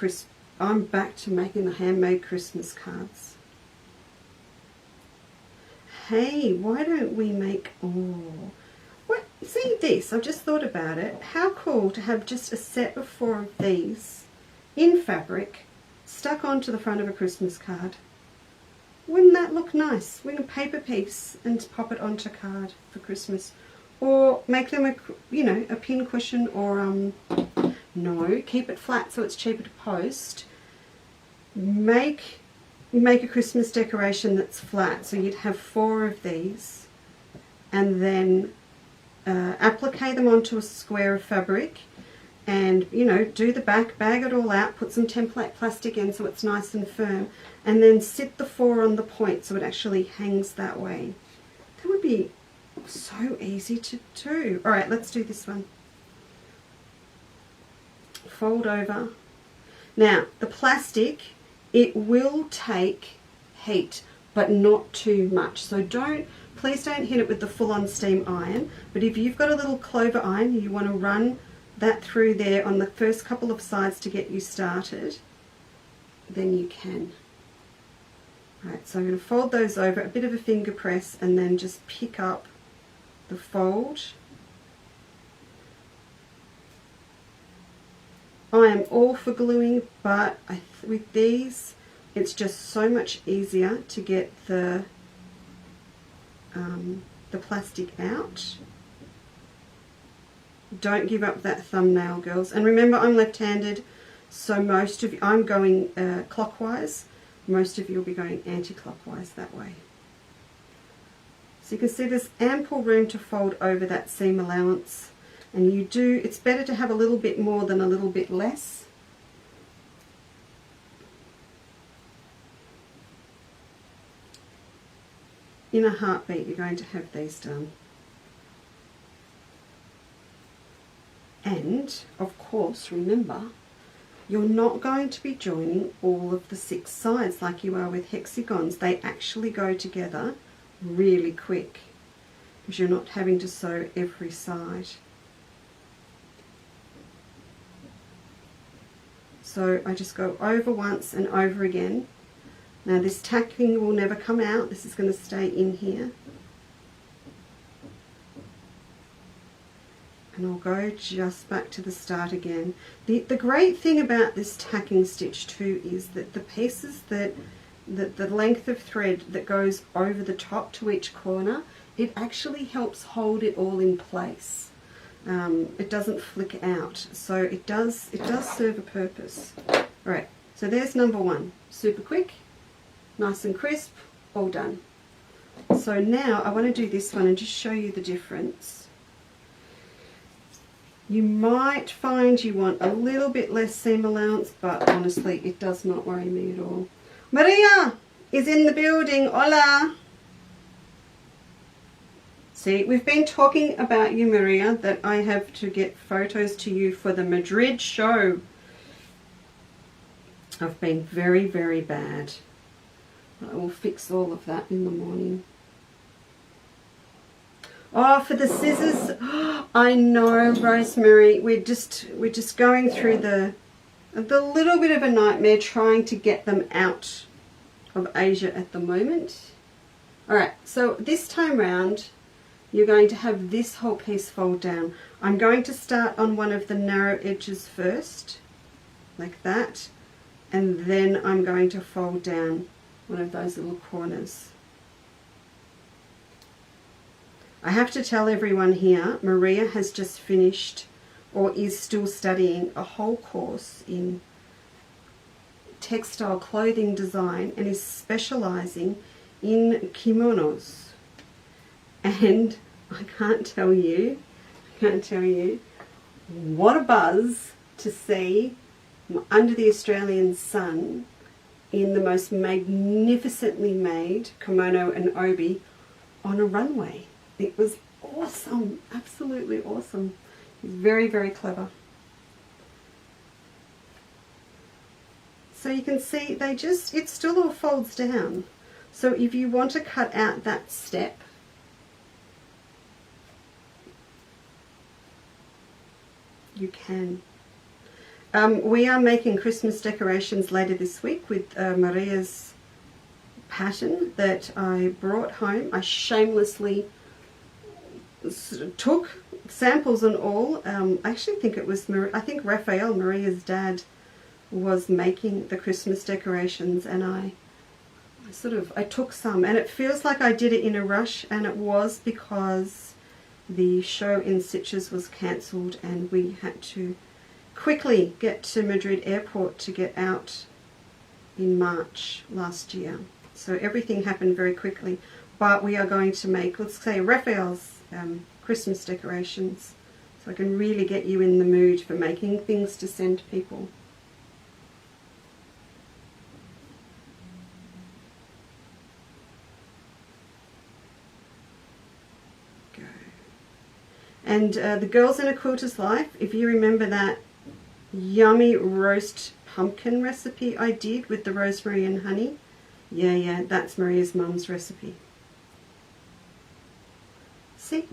I'm back to making the handmade Christmas cards. Hey, why don't we make, see this, I've just thought about it. How cool to have just a set of 4 of these in fabric stuck onto the front of a Christmas card. Wouldn't that look nice? We can paper piece and pop it onto a card for Christmas. Or make them a pin cushion, or no, keep it flat so it's cheaper to post. Make a Christmas decoration that's flat, so you'd have 4 of these, and then applique them onto a square of fabric, and you know, do the back, bag it all out, put some template plastic in so it's nice and firm, and then sit the 4 on the point so it actually hangs that way. That would be so easy to do. Alright, let's do this one. Fold over. Now, the plastic it will take heat, but not too much. So please don't hit it with the full-on steam iron, but if you've got a little clover iron, you want to run that through there on the first couple of sides to get you started, then you can. Right, so I'm going to fold those over, a bit of a finger press, and then just pick up the fold. I am all for gluing, but with these, it's just so much easier to get the plastic out. Don't give up that thumbnail, girls. And remember, I'm left-handed, so most of you, I'm going clockwise. Most of you will be going anti-clockwise that way. So you can see there's ample room to fold over that seam allowance. And it's better to have a little bit more than a little bit less. In a heartbeat, you're going to have these done. And, of course, remember, you're not going to be joining all of the 6 sides like you are with hexagons. They actually go together really quick because you're not having to sew every side. So I just go over once and over again. Now this tacking will never come out. This is going to stay in here. And I'll go just back to the start again. The great thing about this tacking stitch too is that the pieces the length of thread that goes over the top to each corner, it actually helps hold it all in place. It doesn't flick out, so it does serve a purpose. Alright, so there's number 1. Super quick, nice and crisp, all done. So now I want to do this one and just show you the difference. You might find you want a little bit less seam allowance, but honestly it does not worry me at all. Maria is in the building. Hola! See, we've been talking about you, Maria, that I have to get photos to you for the Madrid show. I've been very, very bad. I will fix all of that in the morning. Oh, for the scissors, I know, Rosemary, we're just going through the little bit of a nightmare trying to get them out of Asia at the moment. Alright, so this time round, you're going to have this whole piece fold down. I'm going to start on one of the narrow edges first, like that, and then I'm going to fold down one of those little corners. I have to tell everyone here, Maria has just finished or is still studying a whole course in textile clothing design and is specializing in kimonos. And I can't tell you what a buzz to see under the Australian sun in the most magnificently made kimono and obi on a runway. It was awesome, absolutely awesome. It's very, very clever. So you can see it still all folds down. So if you want to cut out that step, you can. We are making Christmas decorations later this week with Maria's pattern that I brought home. I shamelessly took samples and all. I actually think it was I think Raphael, Maria's dad, was making the Christmas decorations, and I took some, and it feels like I did it in a rush, and it was because the show in Sitges was cancelled and we had to quickly get to Madrid airport to get out in March last year. So everything happened very quickly, but we are going to make, let's say, Raphael's Christmas decorations, so I can really get you in the mood for making things to send people. Go. And the girls in A Quilter's Life, if you remember that yummy roast pumpkin recipe I did with the rosemary and honey. Yeah, that's Maria's mum's recipe. See?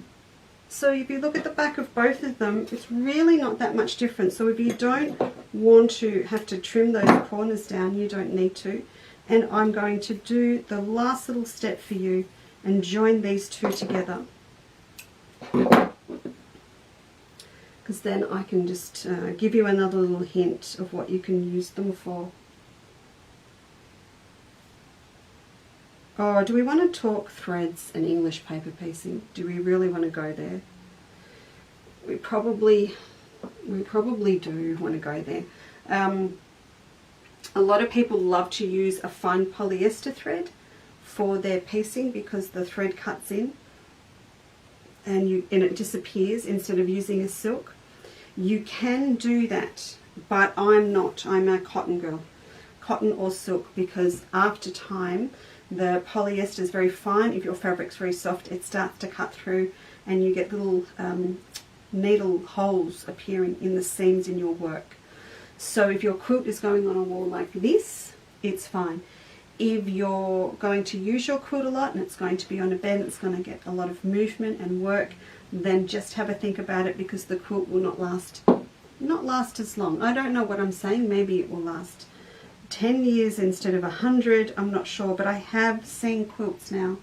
So if you look at the back of both of them, it's really not that much different. So if you don't want to have to trim those corners down, you don't need to. And I'm going to do the last little step for you and join these two together. Because then I can just give you another little hint of what you can use them for. Oh, do we want to talk threads and English paper piecing? Do we really want to go there? We probably do want to go there. A lot of people love to use a fine polyester thread for their piecing because the thread cuts in and it disappears instead of using a silk. You can do that, but I'm not. I'm a cotton girl, cotton or silk, because after time the polyester is very fine. If your fabric's very soft, it starts to cut through and you get little needle holes appearing in the seams in your work. So if your quilt is going on a wall like this, it's fine. If you're going to use your quilt a lot and it's going to be on a bed, it's going to get a lot of movement and work, then just have a think about it, because the quilt will not last as long. I don't know what I'm saying. Maybe it will last 10 years instead of 100. I'm not sure, but I have seen quilts now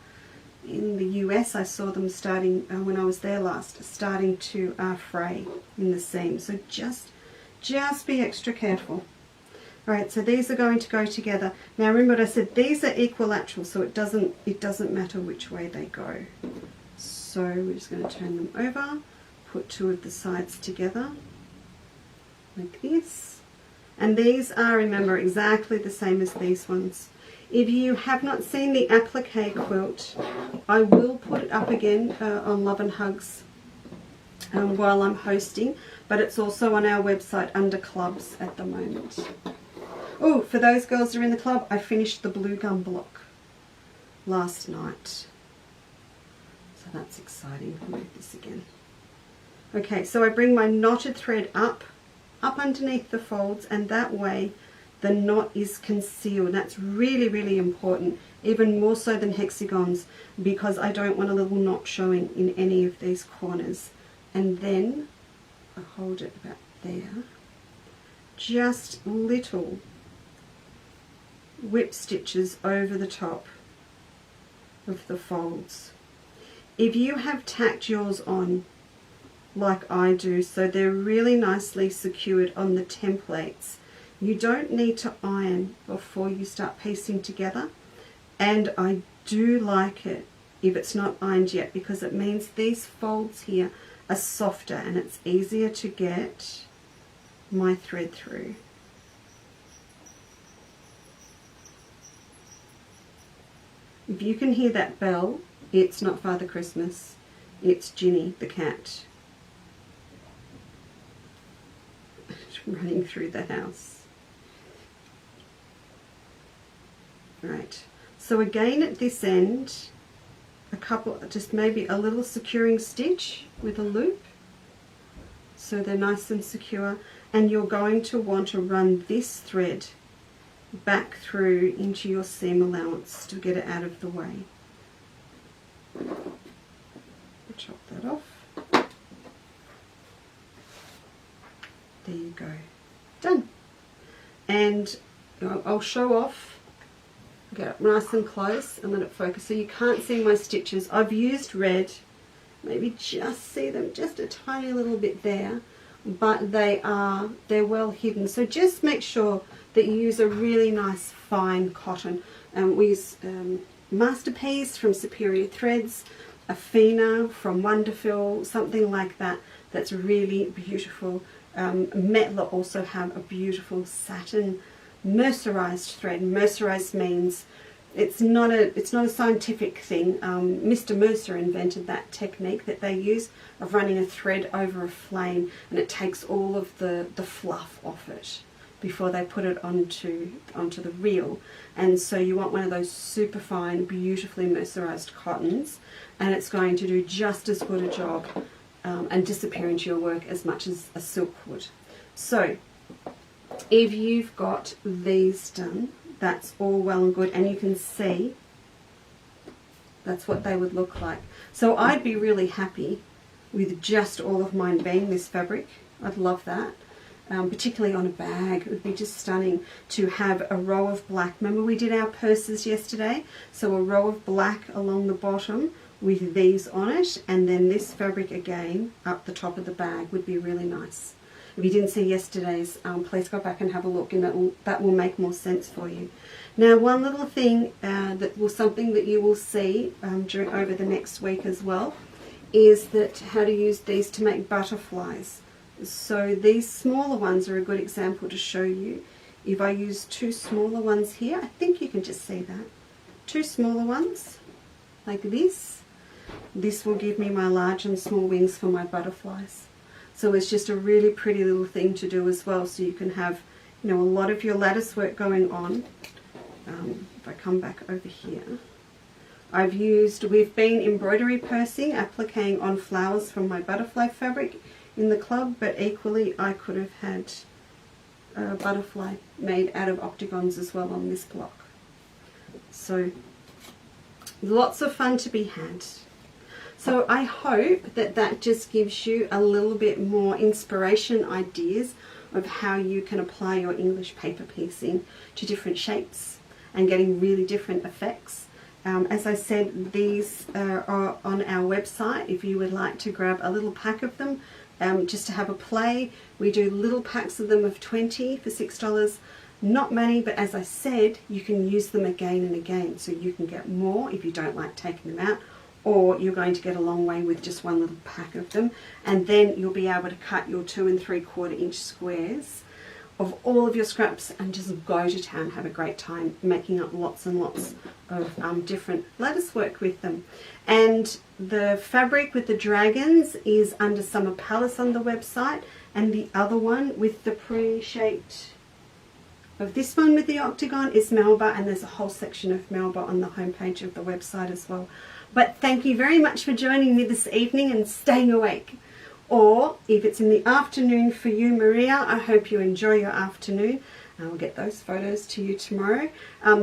in the US. I saw them starting when I was there last, starting to fray in the seam. So just be extra careful. Alright, so these are going to go together. Now remember what I said, these are equilateral, so it doesn't matter which way they go. So we're just going to turn them over, put two of the sides together like this. And these are, remember, exactly the same as these ones. If you have not seen the applique quilt, I will put it up again on Love and Hugs while I'm hosting, but it's also on our website under clubs at the moment. Oh, for those girls that are in the club, I finished the blue gum block last night. So that's exciting. I'll move this again. Okay, so I bring my knotted thread up underneath the folds, and that way the knot is concealed. That's really, really important, even more so than hexagons, because I don't want a little knot showing in any of these corners. And then I hold it about there. Just little whip stitches over the top of the folds. If you have tacked yours on like I do, so they're really nicely secured on the templates, you don't need to iron before you start piecing together. And I do like it if it's not ironed yet, because it means these folds here are softer and it's easier to get my thread through. If you can hear that bell, it's not Father Christmas, it's Ginny the cat running through the house. Right, so again at this end, just maybe a little securing stitch with a loop, so they're nice and secure. And you're going to want to run this thread back through into your seam allowance to get it out of the way. Chop that off. There you go. Done. And I'll show off, get it nice and close and let it focus so you can't see my stitches. I've used red, maybe just see them just a tiny little bit there, but they're well hidden. So just make sure that you use a really nice fine cotton. We use Masterpiece from Superior Threads, a Fina from Wonderful, something like that, that's really beautiful. Metler also have a beautiful satin mercerized thread. Mercerized means it's not a scientific thing. Mr. Mercer invented that technique that they use of running a thread over a flame, and it takes all of the fluff off it before they put it onto the reel. And so you want one of those super fine, beautifully mercerized cottons, and it's going to do just as good a job and disappear into your work as much as a silk would. So if you've got these done, that's all well and good, and you can see that's what they would look like. So I'd be really happy with just all of mine being this fabric. I'd love that. Particularly on a bag, it would be just stunning to have a row of black. Remember we did our purses yesterday, so a row of black along the bottom with these on it, and then this fabric again up the top of the bag would be really nice. If you didn't see yesterday's, please go back and have a look, and that will make more sense for you. Now, one little thing something that you will see over the next week as well, is that how to use these to make butterflies. So these smaller ones are a good example to show you. If I use two smaller ones here, I think you can just see that. Two smaller ones, like this. This will give me my large and small wings for my butterflies. So it's just a really pretty little thing to do as well. So you can have, a lot of your lattice work going on. If I come back over here, we've been embroidery pursing, appliquing on flowers from my butterfly fabric in the club, but equally I could have had a butterfly made out of octagons as well on this block. So lots of fun to be had. So I hope that just gives you a little bit more inspiration, ideas of how you can apply your English paper piecing to different shapes and getting really different effects. As I said, these are on our website if you would like to grab a little pack of them. Just to have a play. We do little packs of them of 20 for $6. Not many, but as I said, you can use them again and again. So you can get more if you don't like taking them out, or you're going to get a long way with just one little pack of them. And then you'll be able to cut your 2 3/4 inch squares of all of your scraps and just go to town, have a great time making up lots and lots of different lattice work with them. And the fabric with the dragons is under Summer Palace on the website, and the other one with the pre-shaped of this one with the octagon is Melba, and there's a whole section of Melba on the homepage of the website as well. But thank you very much for joining me this evening and staying awake. Or if it's in the afternoon for you, Maria, I hope you enjoy your afternoon. I'll get those photos to you tomorrow.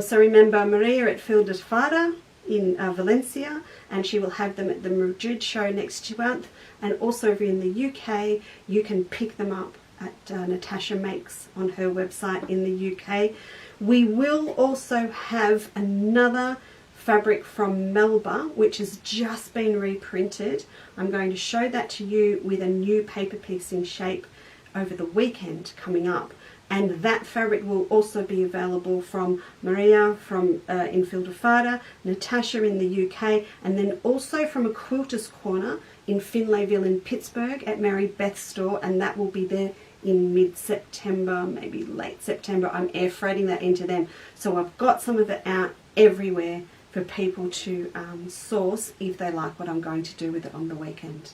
So remember Maria at Fil de Fada in Valencia, and she will have them at the Madrid show next month. And also if you're in the UK, you can pick them up at Natasha Makes on her website in the UK. We will also have another fabric from Melba, which has just been reprinted. I'm going to show that to you with a new paper piecing shape over the weekend coming up, and that fabric will also be available from Maria from in Fil de Fada, Natasha in the UK, and then also from a Quilter's Corner in Finlayville in Pittsburgh at Mary Beth's store, and that will be there in mid-September, maybe late September. I'm air freighting that into them, so I've got some of it out everywhere for people to source if they like what I'm going to do with it on the weekend.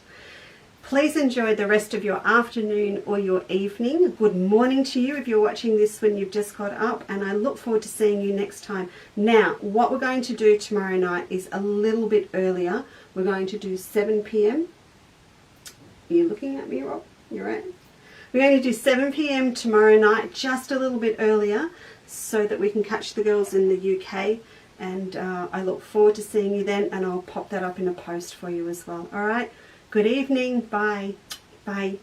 Please enjoy the rest of your afternoon or your evening. Good morning to you if you're watching this when you've just got up, and I look forward to seeing you next time. Now, what we're going to do tomorrow night is a little bit earlier. We're going to do 7 p.m. Are you looking at me, Rob? You're right. We're going to do 7 p.m. tomorrow night, just a little bit earlier, so that we can catch the girls in the UK. And I look forward to seeing you then, and I'll pop that up in a post for you as well. All right. Good evening. Bye. Bye.